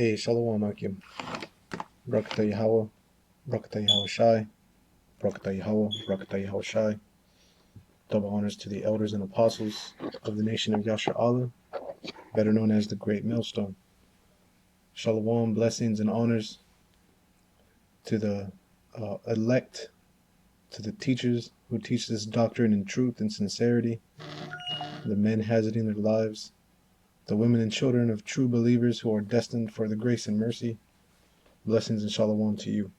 Hey, Shalom Akim. Brakata Yahawah, Brakata Yahawashai, Brakata Yahawah, Brakata Yahawashai. Double honors to the elders and apostles of the nation of Yashar'Allah, better known as the Great Millstone. Shalom, blessings and honors to the elect, to the teachers who teach this doctrine in truth and sincerity, the men hazarding their lives, the women and children of true believers who are destined for the grace and mercy. Blessings and shalom to you.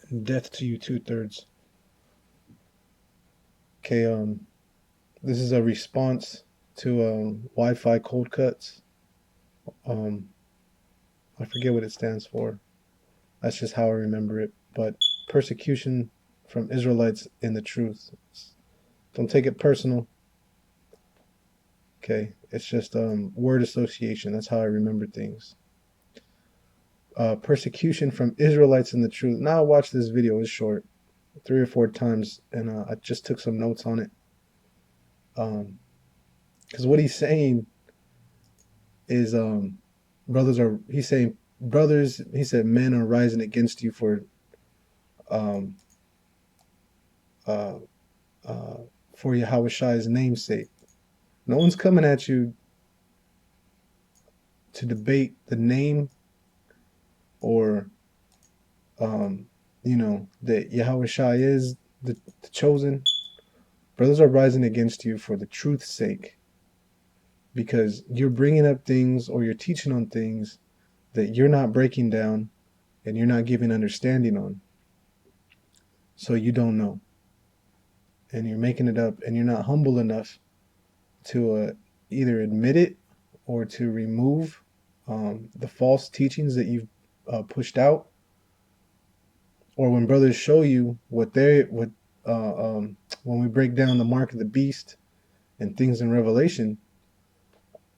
And death to you 2/3. Okay, this is a response to Wi-Fi cold cuts. I forget what it stands for. That's just how I remember it. But persecution from Israelites in the truth. Don't take it personal. Okay, it's just word association. That's how I remember things. Persecution from Israelites in the truth. Now I watched this video. It's short, 3 or 4 times, and I just took some notes on it. Because what he's saying is he's saying brothers, he said men are rising against you for YAHAWASHI's namesake. No one's coming at you to debate the name or that YAHAWASHI is the chosen. Brothers are rising against you for the truth's sake, because you're bringing up things or you're teaching on things that you're not breaking down and you're not giving understanding on. So you don't know. And you're making it up, and you're not humble enough to either admit it or to remove the false teachings that you've pushed out. Or when brothers show you when we break down the mark of the beast and things in Revelation,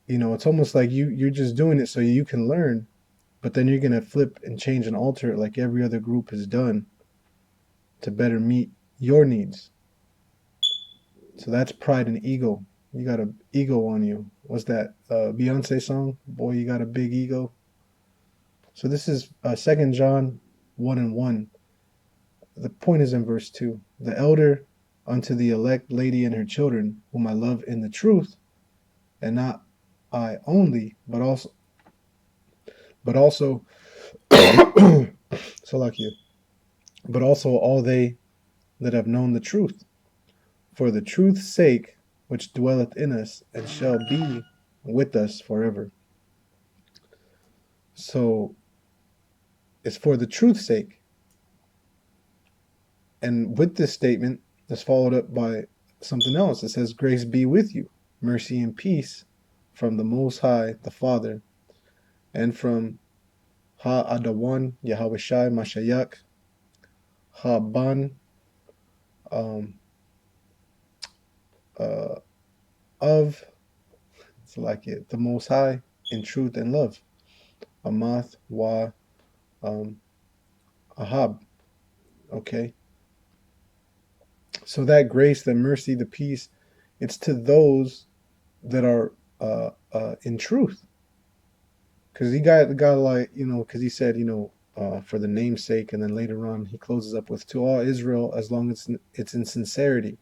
it's almost like you're just doing it so you can learn, but then you're gonna flip and change and alter it like every other group has done to better meet your needs. So that's pride and ego. You got an ego on you. What's that Beyonce song? Boy, you got a big ego. So this is 2 John 1:1. The point is in verse 2. The elder unto the elect lady and her children, whom I love in the truth, and not I only, but also Salakia, but also all they that have known the truth, for the truth's sake, which dwelleth in us and shall be with us forever. So it's for the truth's sake. And with this statement, that's followed up by something else. It says, grace be with you, mercy and peace from the Most High, the Father, and from Ha-Adawan, Yahawashai, Mashayak, Ha-Ban, of, it's like it, the Most High, in truth and love. Amath, Wa, Ahab. Okay? So that grace, the mercy, the peace, it's to those that are in truth. Because he got like, because he said, for the name's sake, and then later on he closes up with, to all Israel, as long as it's in sincerity.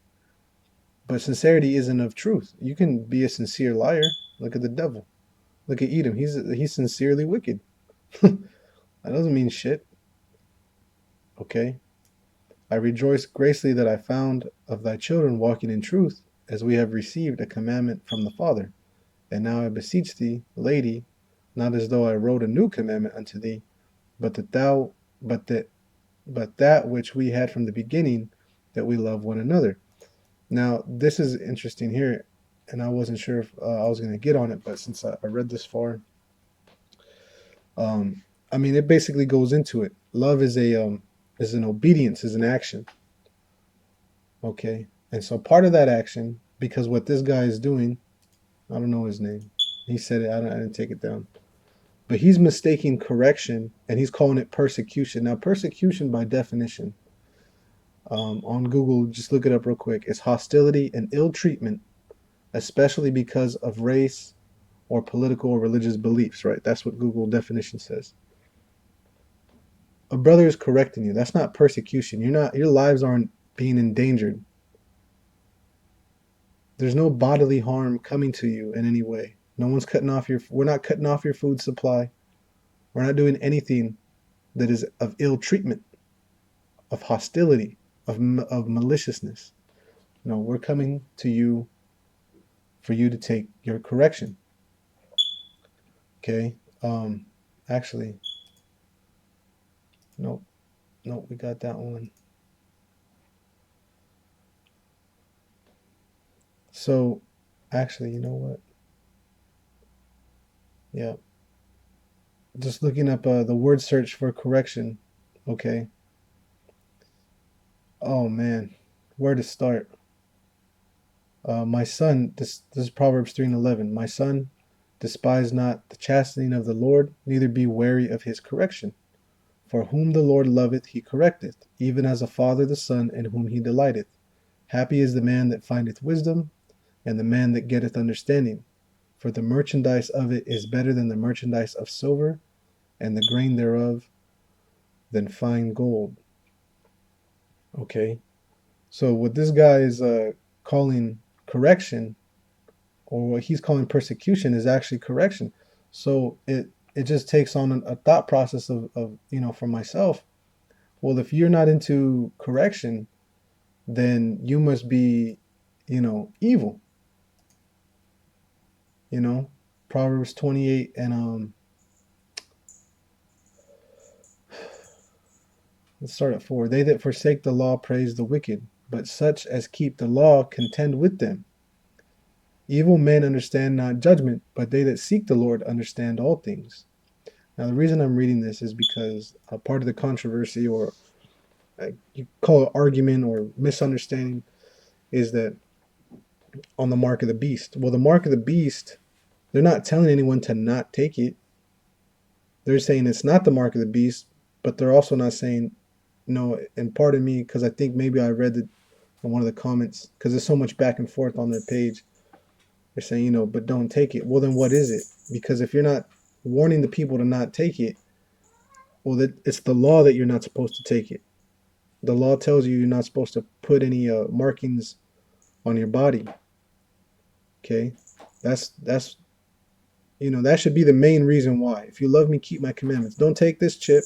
But sincerity isn't of truth. You can be a sincere liar. Look at the devil. Look at Edom. He's sincerely wicked. That doesn't mean shit. Okay? I rejoice greatly that I found of thy children walking in truth, as we have received a commandment from the Father. And now I beseech thee, lady, not as though I wrote a new commandment unto thee, but that which we had from the beginning, that we love one another. Now, this is interesting here, and I wasn't sure if I was going to get on it, but since I read this far, it basically goes into it. Love is an obedience, is an action. Okay, and so part of that action, because what this guy is doing, I don't know his name. He said it. I didn't take it down. But he's mistaking correction, and he's calling it persecution. Now, persecution by definition, on Google, just look it up real quick. It's hostility and ill treatment, especially because of race or political or religious beliefs, right? That's what Google definition says. A brother is correcting you. That's not persecution. Your lives aren't being endangered. There's no bodily harm coming to you in any way. No one's cutting off we're not cutting off your food supply. We're not doing anything that is of ill treatment, of hostility, of maliciousness. No, we're coming to you for you to take your correction. Okay? Actually, nope, we got that one. So, actually, you know what? Yeah. Just looking up the word search for correction. Okay. Oh man, where to start? My son, this is Proverbs 3:11. My son, despise not the chastening of the Lord, neither be wary of his correction. For whom the Lord loveth, he correcteth, even as a father the son in whom he delighteth. Happy is the man that findeth wisdom, and the man that getteth understanding. For the merchandise of it is better than the merchandise of silver, and the grain thereof than fine gold. Okay, so what this guy is calling correction, or what he's calling persecution, is actually correction. So it just takes on a thought process of for myself. Well, if you're not into correction, then you must be, evil. You know, Proverbs 28 and let's start at 4. They that forsake the law praise the wicked, but such as keep the law contend with them. Evil men understand not judgment, but they that seek the Lord understand all things. Now, the reason I'm reading this is because a part of the controversy, or you call it argument or misunderstanding, is that on the mark of the beast. Well, the mark of the beast, they're not telling anyone to not take it. They're saying it's not the mark of the beast, but they're also not saying no. And pardon me, because I think maybe I read it in one of the comments, because there's so much back and forth on their page. They're saying, but don't take it. Well, then what is it? Because if you're not warning the people to not take it, well, it's the law that you're not supposed to take it. The law tells you you're not supposed to put any markings on your body. Okay, that's that should be the main reason why. If you love me, keep my commandments. Don't take this chip.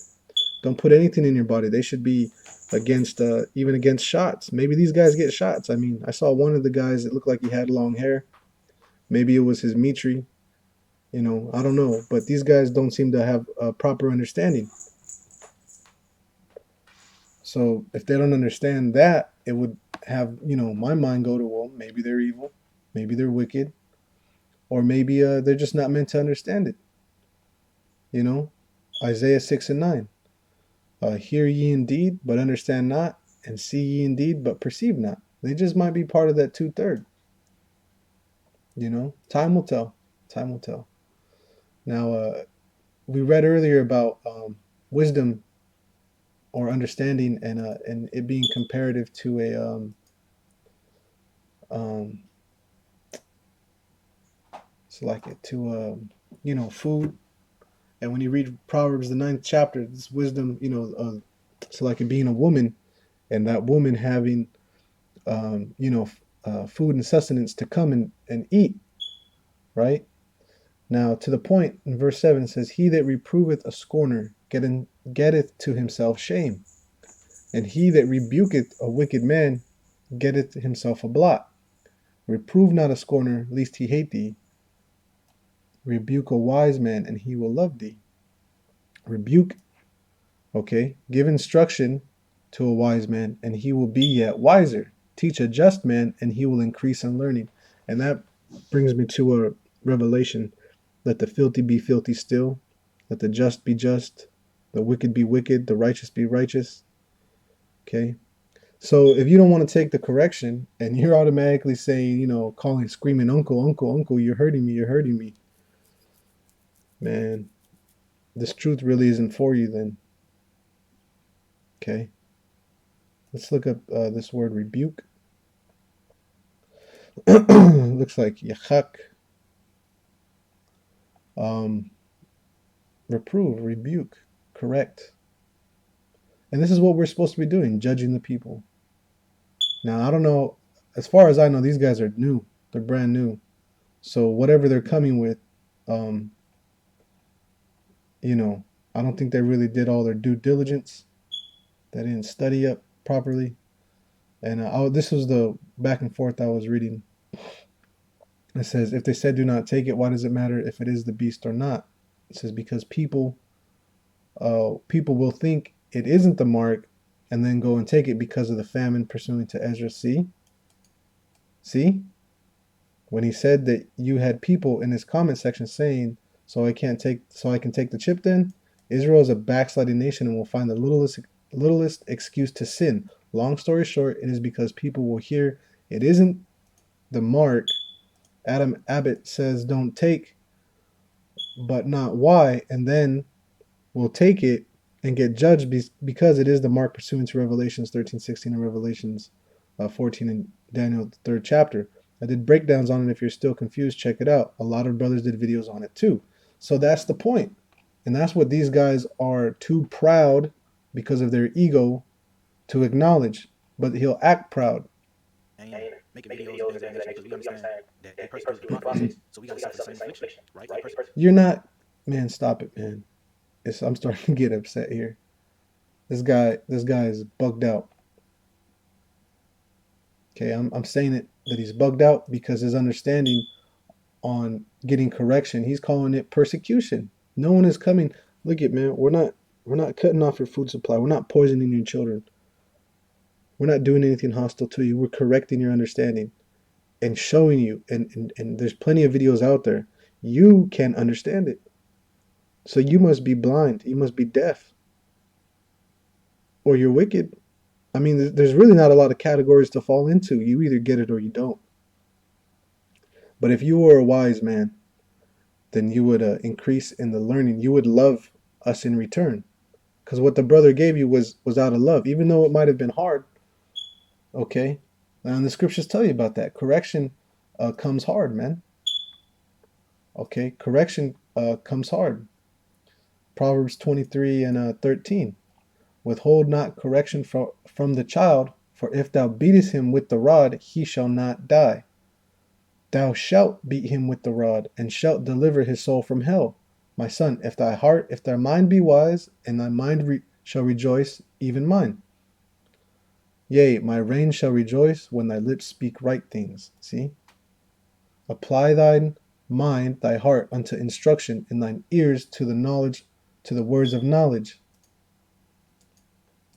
Don't put anything in your body. They should be against even against shots. Maybe these guys get shots. I mean, I saw one of the guys that looked like he had long hair. Maybe it was his Mitri. I don't know. But these guys don't seem to have a proper understanding. So if they don't understand that, it would have, my mind go to, well, maybe they're evil. Maybe they're wicked. Or maybe they're just not meant to understand it. Isaiah 6 and 9. Hear ye indeed, but understand not, and see ye indeed, but perceive not. They just might be part of that 2/3. Time will tell. Time will tell. Now, we read earlier about wisdom or understanding, and it being comparative to food. And when you read Proverbs, the 9th chapter, this wisdom, so like it being a woman, and that woman having, food and sustenance to come and eat, right? Now, to the point, in verse 7, it says, He that reproveth a scorner getteth to himself shame, and he that rebuketh a wicked man getteth himself a blot. Reprove not a scorner, lest he hate thee. Rebuke a wise man, and he will love thee. Rebuke, okay? Give instruction to a wise man, and he will be yet wiser. Teach a just man, and he will increase in learning. And that brings me to a revelation. Let the filthy be filthy still. Let the just be just. The wicked be wicked. The righteous be righteous. Okay? So if you don't want to take the correction, and you're automatically saying, calling, screaming, uncle, uncle, uncle, you're hurting me, you're hurting me. Man, this truth really isn't for you then. Okay? Let's look up this word rebuke. Looks like yachak. reprove, rebuke, correct. And this is what we're supposed to be doing, judging the people. Now, I don't know, as far as I know, these guys are new. They're brand new. So whatever they're coming with, um, you know, I don't think they really did all their due diligence. They didn't study up properly. And this was the back and forth I was reading. It says, if they said do not take it, why does it matter if it is the beast or not? It says, because people will think it isn't the mark and then go and take it because of the famine pursuing to Ezra. See? When he said that you had people in his comment section saying, so I can take the chip then? Israel is a backsliding nation and will find the littlest excuse to sin. Long story short, it is because people will hear it isn't the mark. Adam Abbott says don't take, but not why, and then will take it and get judged because it is the mark pursuant to Revelations 13:16 and Revelations 14 and Daniel the 3rd chapter. I did breakdowns on it. If you're still confused, check it out. A lot of brothers did videos on it too. So that's the point. And that's what these guys are too proud because of their ego to acknowledge. But he'll act proud. And making videos and things of that nature because we understand that they persecuted the prophets, so we got to suffer the same affliction, right? You're not, man, stop it, man. I'm starting to get upset here. This guy is bugged out. Okay, I'm saying it that he's bugged out because his understanding on getting correction, he's calling it persecution. No one is coming. Look at, man, we're not cutting off your food supply. We're not poisoning your children. We're not doing anything hostile to you. We're correcting your understanding and showing you, and there's plenty of videos out there. You can't understand it. So you must be blind. You must be deaf. Or you're wicked. I mean, there's really not a lot of categories to fall into. You either get it or you don't. But if you were a wise man, then you would increase in the learning. You would love us in return. Because what the brother gave you was out of love, even though it might have been hard. Okay? And the scriptures tell you about that. Correction comes hard, man. Okay? Correction comes hard. Proverbs 23 and 13. Withhold not correction from the child, for if thou beatest him with the rod, he shall not die. Thou shalt beat him with the rod, and shalt deliver his soul from hell. My son, if thy mind be wise, and thy mind shall rejoice, even mine. Yea, my reign shall rejoice when thy lips speak right things. See? Apply thine mind, thy heart, unto instruction, and thine ears to the words of knowledge.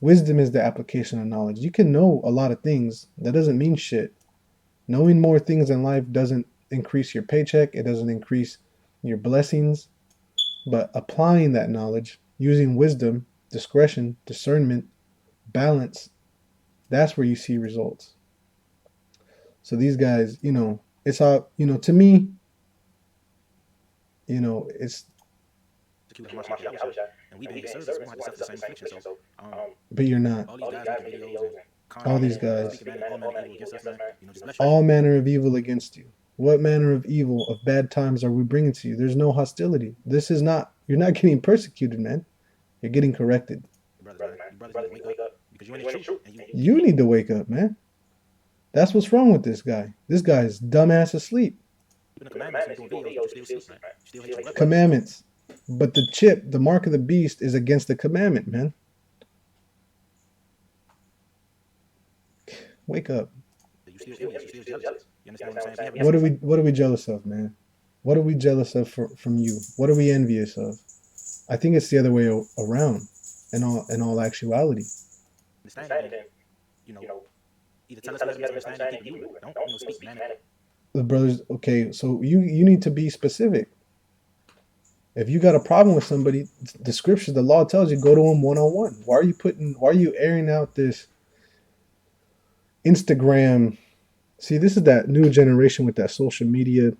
Wisdom is the application of knowledge. You can know a lot of things. That doesn't mean shit. Knowing more things in life doesn't increase your paycheck. It doesn't increase your blessings. But applying that knowledge, using wisdom, discretion, discernment, balance, that's where you see results. So these guys, it's all, to me, it's... And we being service, we want to suffer the same affliction. So, but you're not. All these guys making videos and all these guys, all manner of evil against you. What manner of evil, of bad times are we bringing to you? There's no hostility. This is not, you're not getting persecuted, man. You're getting corrected. You need to wake up, man. That's what's wrong with this guy. This guy is dumbass asleep. Commandments. But the chip, the mark of the beast, is against the commandment, man. Wake up. What are we jealous of, man? What are we jealous of from you? What are we envious of? I think it's the other way around in all actuality. Either tell us what we understand and keep you. Don't speak manic. The brothers, okay, so you need to be specific. If you got a problem with somebody, the scriptures, the law tells you, go to them one-on-one. Why are you airing out this Instagram? See, this is that new generation with that social media.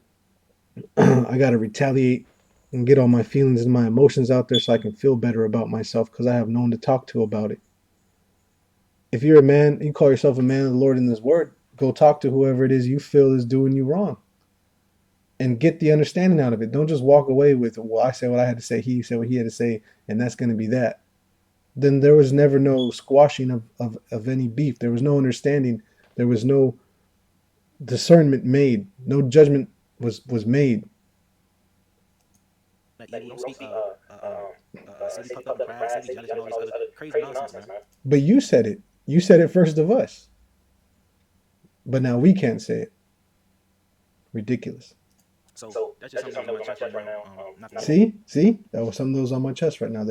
I got to retaliate and get all my feelings and my emotions out there so I can feel better about myself because I have no one to talk to about it. If you're a man, you call yourself a man of the Lord in this word, go talk to whoever it is you feel is doing you wrong. and get the understanding out of it. Don't just walk away with, well, I said what I had to say, he said what he had to say, and that's going to be that. Then there was never no squashing of any beef. There was no understanding. There was no discernment made. No judgment was made. That evil. Don't speak say we puffed up in pride, say we jealous and all this other crazy nonsense, man. But you said it. You said it first of us. But now we can't say it. Ridiculous. So that's just something that was on my chest right now. See, that was something that was on my chest right now.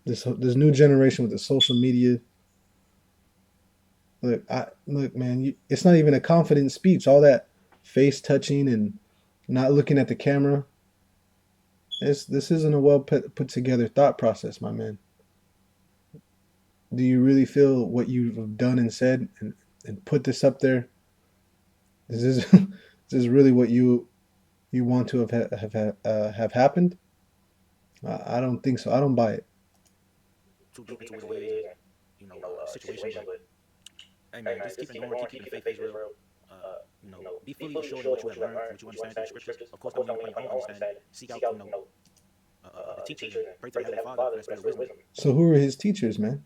This new generation with the social media. Look, man. It's not even a confident speech. All that face touching and not looking at the camera. This isn't a well put together thought process, my man. Do you really feel what you've done and said and put this up there? Is this is really what you want to have happened? I don't think so. I don't buy it. Too deep into what it is, situation. But hey, man, just keep it going, keep keeping the faith Israel. Be fully assured in what you have learned, what you understand through the scriptures. Of course, don't lean upon your own understanding. Seek out, the teachers and pray to the Heavenly Father for that spirit of wisdom. So who are his teachers, man?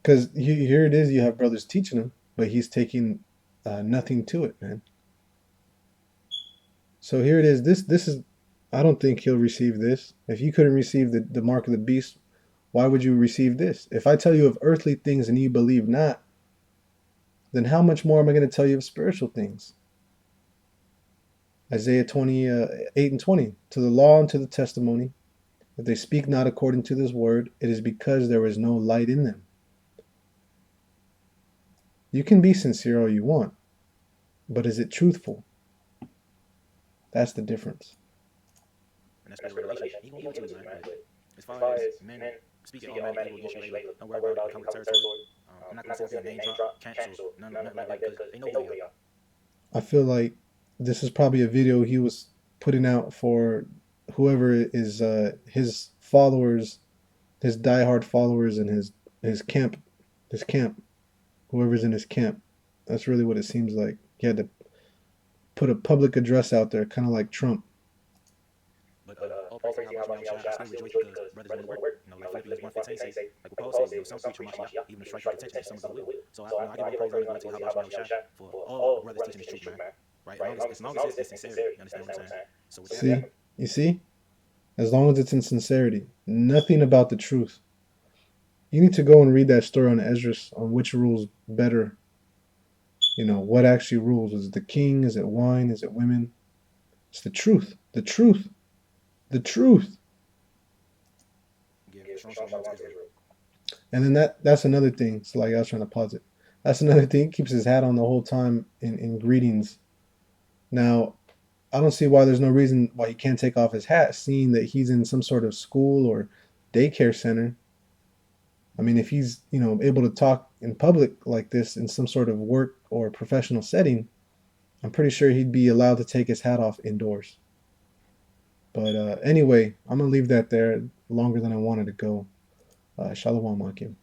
Because here it is, you have brothers teaching him, but he's taking nothing to it, man. So here it is. This is, I don't think he'll receive this. If you couldn't receive the mark of the beast, why would you receive this? If I tell you of earthly things and you believe not, then how much more am I going to tell you of spiritual things? Isaiah 28:20, to the law and to the testimony, if they speak not according to this word, it is because there is no light in them. You can be sincere all you want, but is it truthful? That's the difference. And that's the revelation. He gonna give it to you, man. But as far as men speaking all men evil against you later, don't worry about it. Come with territory. I'm not gonna say name drop, cancel, nothing like that, because they know who they are. I feel like this is probably a video he was putting out for whoever is his followers, his diehard followers, and his camp, whoever's in his camp. That's really what it seems like. He had to put a public address out there, kind of like Trump. But all praise to YAHAWASHI. I still rejoice because brothers doing the work. Like Philippians 1:15 say, like what Paul says, some preach from YAHAWAH, even to strike contention, some of the will. So I give all praise and honor to YAHAWASHI for all brothers teaching this truth, man. Right? As long as it's sincerity, you understand what I'm saying? So with that, you see? As long as it's in sincerity. Nothing about the truth. You need to go and read that story on Esdras on which rules better. What actually rules? Is it the king? Is it wine? Is it women? It's the truth. The truth. The truth. And then that's another thing. So like I was trying to pause it. That's another thing. He keeps his hat on the whole time in greetings. Now, I don't see why there's no reason why he can't take off his hat, seeing that he's in some sort of school or daycare center. I mean, if he's, able to talk in public like this in some sort of work or professional setting, I'm pretty sure he'd be allowed to take his hat off indoors. But anyway, I'm going to leave that there longer than I wanted to go. Shalom, Akim.